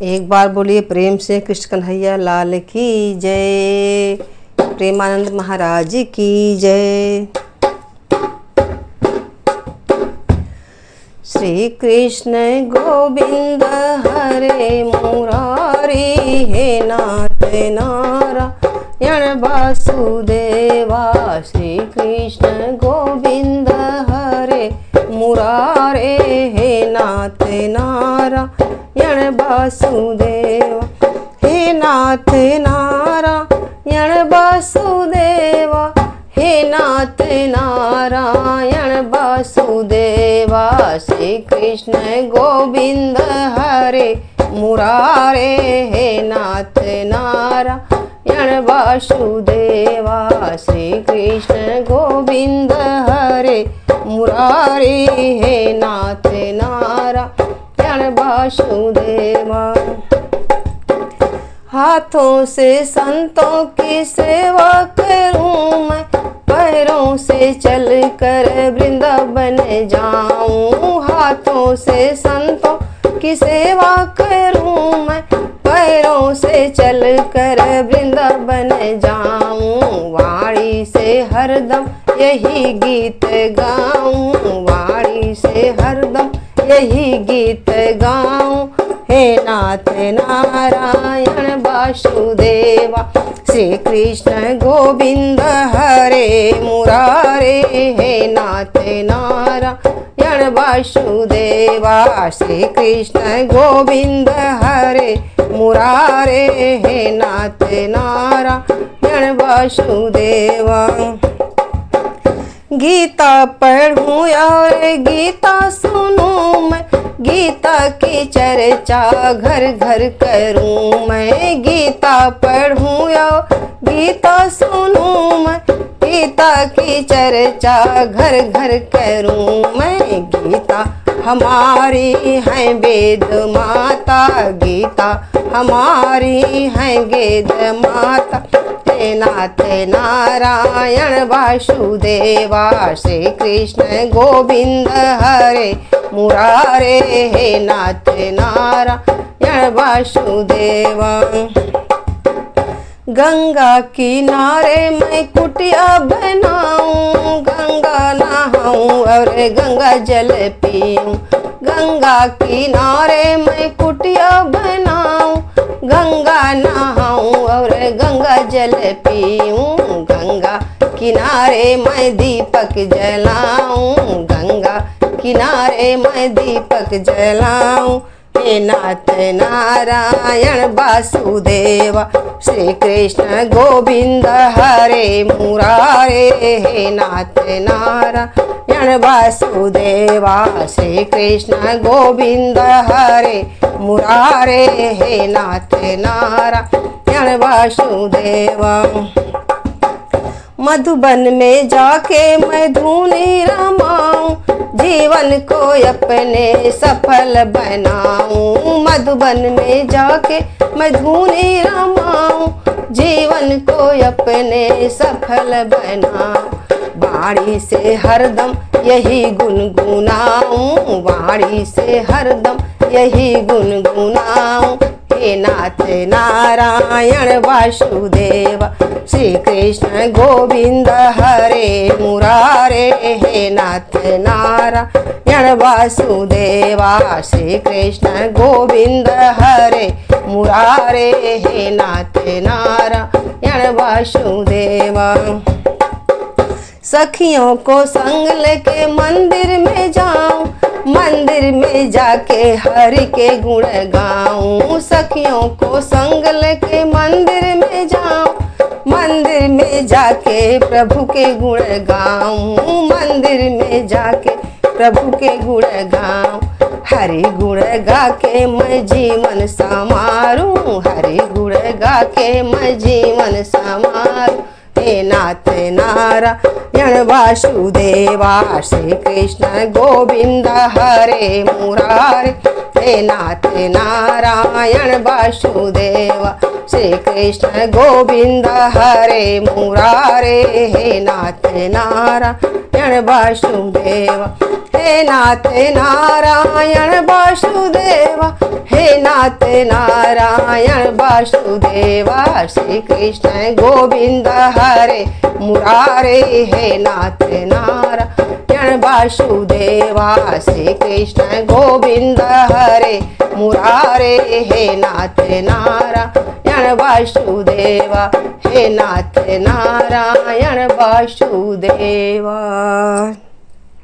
एक बार बोलिए प्रेम से कृष्ण कन्हैया लाल की जय। प्रेमानंद महाराज की जय। श्री कृष्ण गोविंद हरे मुरारी, हे नाथ नारायण वासुदेवा। श्री कृष्ण गोविंद हरे मुरारे, हे नाथ नारायण वासुदेवा। हे नाथ नारायण वासुदेवा, हे नाथ नारायण वासुदेवा। श्री कृष्ण गोविंद हरे मुरारे, हे नाथ नारायण वासुदेवा। श्री कृष्ण गोविंद हरे मुरारे, हे नाथ नारायण वासुदेवा। हाथों से संतों की सेवा करूं मैं, पैरों से चल कर वृंदावन जाऊं। हाथों से संतों की सेवा करूं मैं, पैरों से चल कर वृंदावन जाऊं। वाणी से हरदम यही गीत गाऊं, वाणी से हरदम यही गीत गाऊं। हे नाथ नारायण वासुदेवा। श्री कृष्ण गोविंद हरे मुरारे, हे नाथ नारायण वासुदेवा। श्री कृष्ण गोविंद हरे मुरारे, हे नाथ नारायण वासुदेवा। गीता पढ़ूं और गीता सुनूं मैं, गीता की चर्चा घर घर करूं मैं। गीता पढ़ूं और गीता सुनूं मैं, गीता की चर्चा घर घर करूं मैं। गीता हमारी है वेद माता, गीता हमारी है वेद माता। हे नाथ नारायण वासुदेवा। श्री कृष्ण गोविंद हरे मुरारे, हे नाथ नारायण वासुदेवा। गंगा किनारे मैं कुटिया बनाऊं, गंगा नहाऊं और गंगा जल पीऊं। गंगा किनारे मैं कुटिया बनाऊं, गंगा नहाऊं और गंगा जल पीऊं। गंगा किनारे मैं दीपक जलाऊं, गंगा किनारे मैं दीपक जलाऊं। हे नाथ नारायण वासुदेवा। श्री कृष्ण गोविंद हरे मुरारे, हे नाथ नारायण वासुदेवा। श्री कृष्ण गोविंद हरे मुरारे, हे नाथ नारायण वासुदेवा। मधुबन में जाके मैं धूनी रमाऊं, जीवन को अपने सफल बनाऊं। मधुबन में जाके मैं धूनी रमाऊं, जीवन को अपने सफल बनाऊं। वाणी से हरदम यही गुनगुनाऊं, वाणी से हरदम यही गुनगुनाऊं। हे नाथ नारायण वासुदेवा। श्री कृष्ण गोविंद हरे मुरारे, हे नाथ नारायण वासुदेवा। श्री कृष्ण गोविंद हरे मुरारे, हे नाथ नारायण वासुदेवा। सखियों को संग लेके मंदिर में जाऊं, मंदिर में जाके हरि के गुण गाऊं। सखियों को संग लेके मंदिर में जाऊं, मंदिर में जाके प्रभु के गुण गाऊं। मंदिर में जाके प्रभु के गुण गाऊं। हरि गुण गा के मैं जीवन संवारूं, हरि गुण गा के मैं जीवन संवारूं। हे नाथ नारायण वासुदेवा। श्री कृष्ण गोविंद हरे मुरारे, हे नाथ नारायण वासुदेवा। श्री कृष्ण गोविंद हरे मुरारे, हे नाथ नारायण वासुदेवा। हे नाथ नारायण वासुदेवा, हे नाथ नारायण वासुदेवा। श्री कृष्ण गोविंद हरे मुरारे, हे नाथ नारायण वासुदेवा। श्री कृष्ण गोविंद हरे मुरारे, हे नाथ नारायण वासुदेवा, हे नाथ नारायण वासुदेवा।